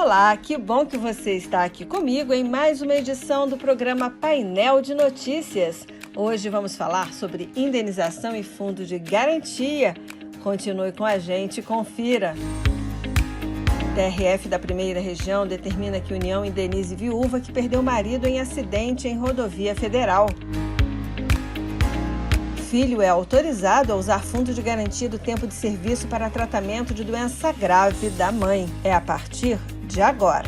Olá, que bom que você está aqui comigo em mais uma edição do programa Painel de Notícias. Hoje vamos falar sobre indenização e fundo de garantia. Continue com a gente e confira. O TRF da Primeira Região determina que União indenize viúva que perdeu marido em acidente em rodovia federal. Filho é autorizado a usar fundo de garantia do tempo de serviço para tratamento de doença grave da mãe. É a partir de agora.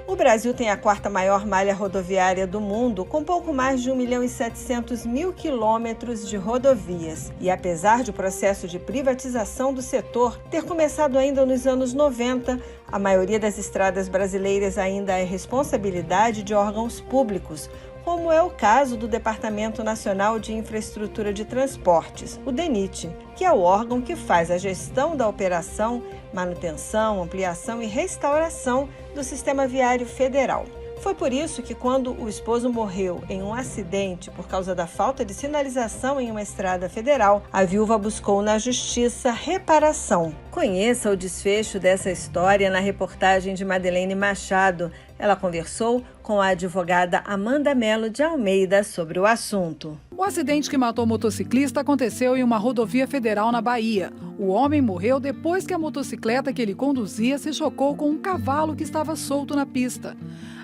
O Brasil tem a quarta maior malha rodoviária do mundo, com pouco mais de 1.700.000 quilômetros de rodovias. E apesar de o processo de privatização do setor ter começado ainda nos anos 90, a maioria das estradas brasileiras ainda é responsabilidade de órgãos públicos, como é o caso do Departamento Nacional de Infraestrutura de Transportes, o DENIT, que é o órgão que faz a gestão da operação, manutenção, ampliação e restauração do sistema viário federal. Foi por isso que, quando o esposo morreu em um acidente por causa da falta de sinalização em uma estrada federal, a viúva buscou na justiça reparação. Conheça o desfecho dessa história na reportagem de Madeleine Machado. Ela conversou com a advogada Amanda Melo de Almeida sobre o assunto. O acidente que matou o motociclista aconteceu em uma rodovia federal na Bahia. O homem morreu depois que a motocicleta que ele conduzia se chocou com um cavalo que estava solto na pista.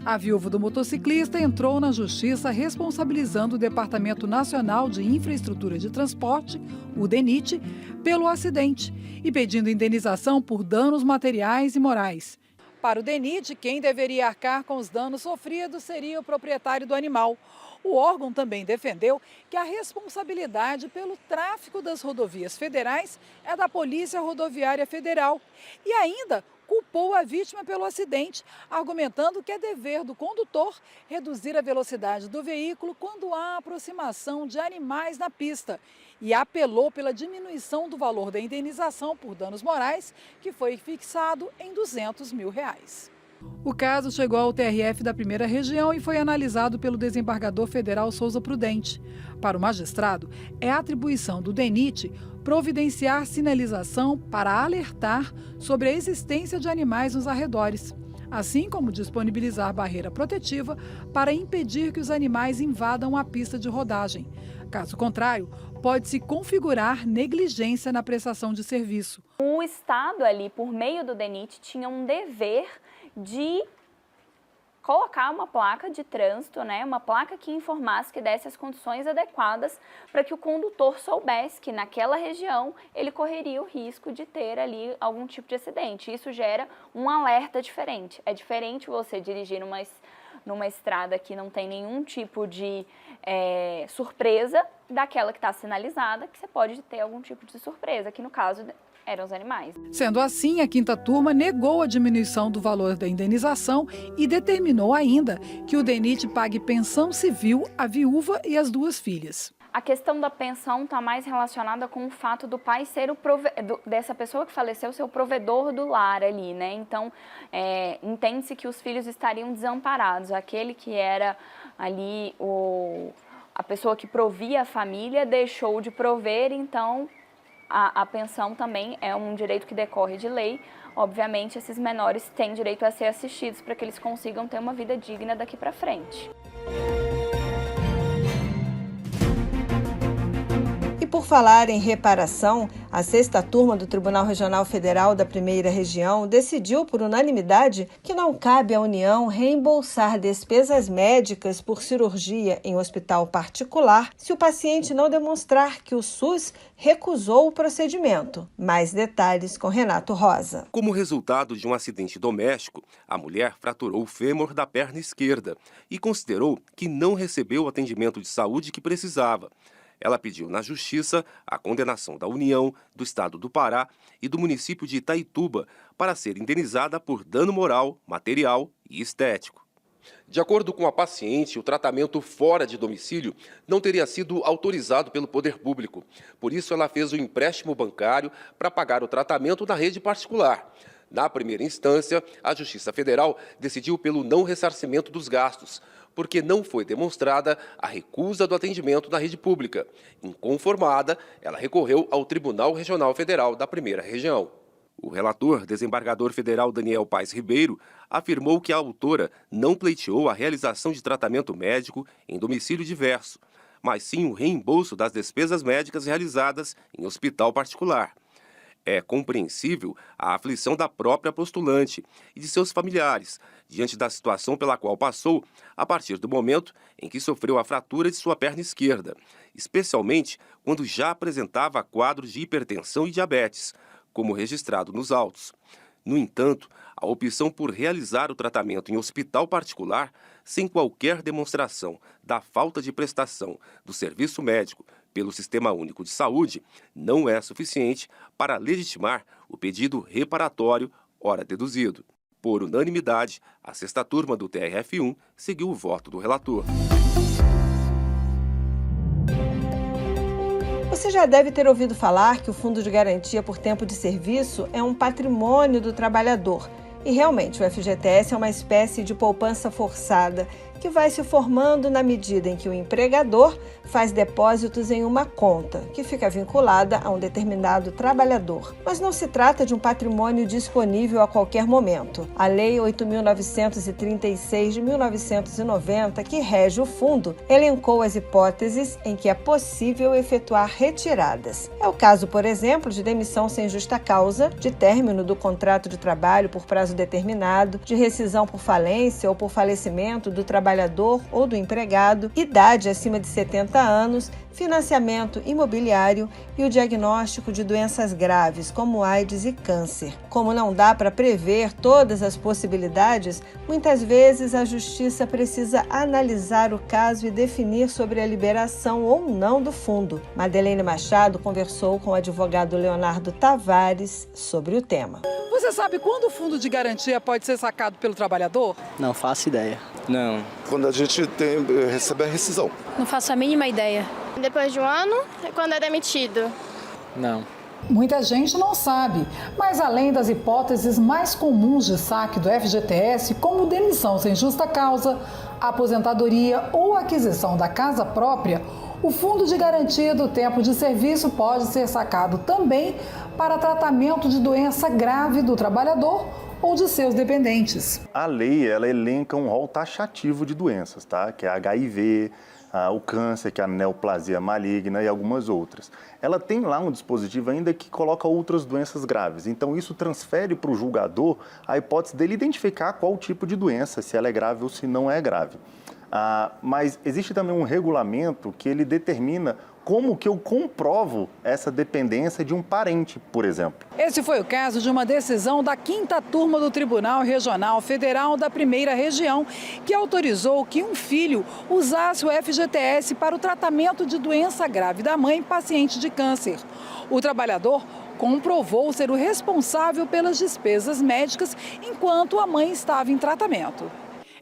A viúva do motociclista entrou na justiça responsabilizando o Departamento Nacional de Infraestrutura de Transporte, o DENIT, pelo acidente e pedindo indenização por danos materiais e morais. Para o DENIT, quem deveria arcar com os danos sofridos seria o proprietário do animal. O órgão também defendeu que a responsabilidade pelo tráfego das rodovias federais é da Polícia Rodoviária Federal e ainda culpou a vítima pelo acidente, argumentando que é dever do condutor reduzir a velocidade do veículo quando há aproximação de animais na pista e apelou pela diminuição do valor da indenização por danos morais, que foi fixado em R$200 mil. O caso chegou ao TRF da Primeira Região e foi analisado pelo desembargador federal Souza Prudente. Para o magistrado, é atribuição do DENIT providenciar sinalização para alertar sobre a existência de animais nos arredores, assim como disponibilizar barreira protetiva para impedir que os animais invadam a pista de rodagem. Caso contrário, pode-se configurar negligência na prestação de serviço. O Estado ali, por meio do DENIT, tinha um dever de colocar uma placa de trânsito, uma placa que informasse, que desse as condições adequadas para que o condutor soubesse que naquela região ele correria o risco de ter ali algum tipo de acidente. Isso gera um alerta diferente. É diferente você dirigir numa estrada que não tem nenhum tipo de surpresa daquela que está sinalizada, que você pode ter algum tipo de surpresa, que no caso eram os animais. Sendo assim, a quinta turma negou a diminuição do valor da indenização e determinou ainda que o DENIT pague pensão civil à viúva e às duas filhas. A questão da pensão está mais relacionada com o fato do pai ser dessa pessoa que faleceu ser o provedor do lar ali, Então, entende-se que os filhos estariam desamparados. Aquele que era ali a pessoa que provia a família deixou de prover, então a pensão também é um direito que decorre de lei. Obviamente, esses menores têm direito a ser assistidos para que eles consigam ter uma vida digna daqui para frente. Por falar em reparação, a sexta turma do Tribunal Regional Federal da Primeira Região decidiu por unanimidade que não cabe à União reembolsar despesas médicas por cirurgia em hospital particular se o paciente não demonstrar que o SUS recusou o procedimento. Mais detalhes com Renato Rosa. Como resultado de um acidente doméstico, a mulher fraturou o fêmur da perna esquerda e considerou que não recebeu o atendimento de saúde que precisava. Ela pediu na Justiça a condenação da União, do Estado do Pará e do município de Itaituba para ser indenizada por dano moral, material e estético. De acordo com a paciente, o tratamento fora de domicílio não teria sido autorizado pelo poder público. Por isso, ela fez um empréstimo bancário para pagar o tratamento na rede particular. Na primeira instância, a Justiça Federal decidiu pelo não ressarcimento dos gastos. porque não foi demonstrada a recusa do atendimento na rede pública. Inconformada, ela recorreu ao Tribunal Regional Federal da Primeira Região. O relator, desembargador federal Daniel Paes Ribeiro, afirmou que a autora não pleiteou a realização de tratamento médico em domicílio diverso, mas sim o reembolso das despesas médicas realizadas em hospital particular. É compreensível a aflição da própria postulante e de seus familiares, diante da situação pela qual passou a partir do momento em que sofreu a fratura de sua perna esquerda, especialmente quando já apresentava quadros de hipertensão e diabetes, como registrado nos autos. No entanto, a opção por realizar o tratamento em hospital particular, sem qualquer demonstração da falta de prestação do serviço médico pelo Sistema Único de Saúde, não é suficiente para legitimar o pedido reparatório ora deduzido. Por unanimidade, a sexta turma do TRF1 seguiu o voto do relator. Você já deve ter ouvido falar que o Fundo de Garantia por Tempo de Serviço é um patrimônio do trabalhador. E realmente o FGTS é uma espécie de poupança forçada que vai se formando na medida em que o empregador faz depósitos em uma conta, que fica vinculada a um determinado trabalhador. Mas não se trata de um patrimônio disponível a qualquer momento. A Lei 8.936 de 1990, que rege o fundo, elencou as hipóteses em que é possível efetuar retiradas. É o caso, por exemplo, de demissão sem justa causa, de término do contrato de trabalho por prazo determinado, de rescisão por falência ou por falecimento do trabalhador ou do empregado, idade acima de 70 anos, financiamento imobiliário e o diagnóstico de doenças graves, como AIDS e câncer. Como não dá para prever todas as possibilidades, muitas vezes a Justiça precisa analisar o caso e definir sobre a liberação ou não do fundo. Madeleine Machado conversou com o advogado Leonardo Tavares sobre o tema. Você sabe quando o fundo de garantia pode ser sacado pelo trabalhador? Não faço ideia. Não. Quando a gente recebe a rescisão. Não faço a mínima ideia. Depois de um ano, quando é demitido. Não. Muita gente não sabe, mas além das hipóteses mais comuns de saque do FGTS, como demissão sem justa causa, aposentadoria ou aquisição da casa própria, o Fundo de Garantia do Tempo de Serviço pode ser sacado também para tratamento de doença grave do trabalhador ou de seus dependentes. A lei, ela elenca um rol taxativo de doenças, tá? Que é a HIV, o câncer, que é a neoplasia maligna e algumas outras. Ela tem lá um dispositivo ainda que coloca outras doenças graves. Então, isso transfere para o julgador a hipótese dele identificar qual tipo de doença, se ela é grave ou se não é grave. Mas existe também um regulamento que ele determina como que eu comprovo essa dependência de um parente, por exemplo. Esse foi o caso de uma decisão da 5ª turma do Tribunal Regional Federal da Primeira Região, que autorizou que um filho usasse o FGTS para o tratamento de doença grave da mãe paciente de câncer. O trabalhador comprovou ser o responsável pelas despesas médicas enquanto a mãe estava em tratamento.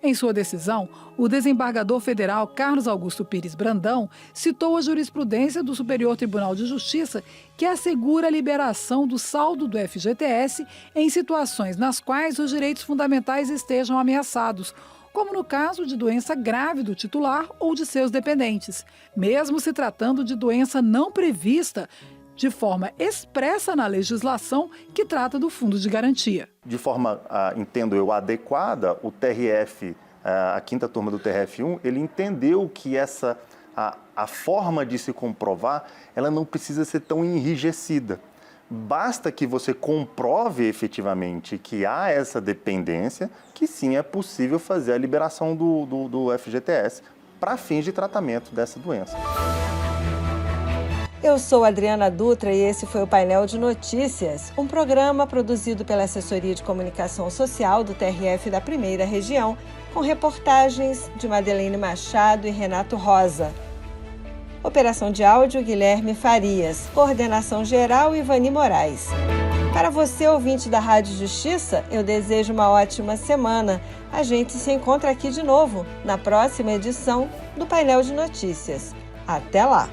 Em sua decisão, o desembargador federal Carlos Augusto Pires Brandão citou a jurisprudência do Superior Tribunal de Justiça que assegura a liberação do saldo do FGTS em situações nas quais os direitos fundamentais estejam ameaçados, como no caso de doença grave do titular ou de seus dependentes, mesmo se tratando de doença não prevista de forma expressa na legislação que trata do fundo de garantia. De forma, entendo eu, adequada, o TRF, a 5ª turma do TRF1, ele entendeu que a forma de se comprovar, ela não precisa ser tão enrijecida. Basta que você comprove efetivamente que há essa dependência, que sim é possível fazer a liberação do FGTS para fins de tratamento dessa doença. Eu sou Adriana Dutra e esse foi o Painel de Notícias, um programa produzido pela Assessoria de Comunicação Social do TRF da Primeira Região, com reportagens de Madeleine Machado e Renato Rosa. Operação de áudio, Guilherme Farias. Coordenação geral, Ivani Moraes. Para você, ouvinte da Rádio Justiça, eu desejo uma ótima semana. A gente se encontra aqui de novo, na próxima edição do Painel de Notícias. Até lá!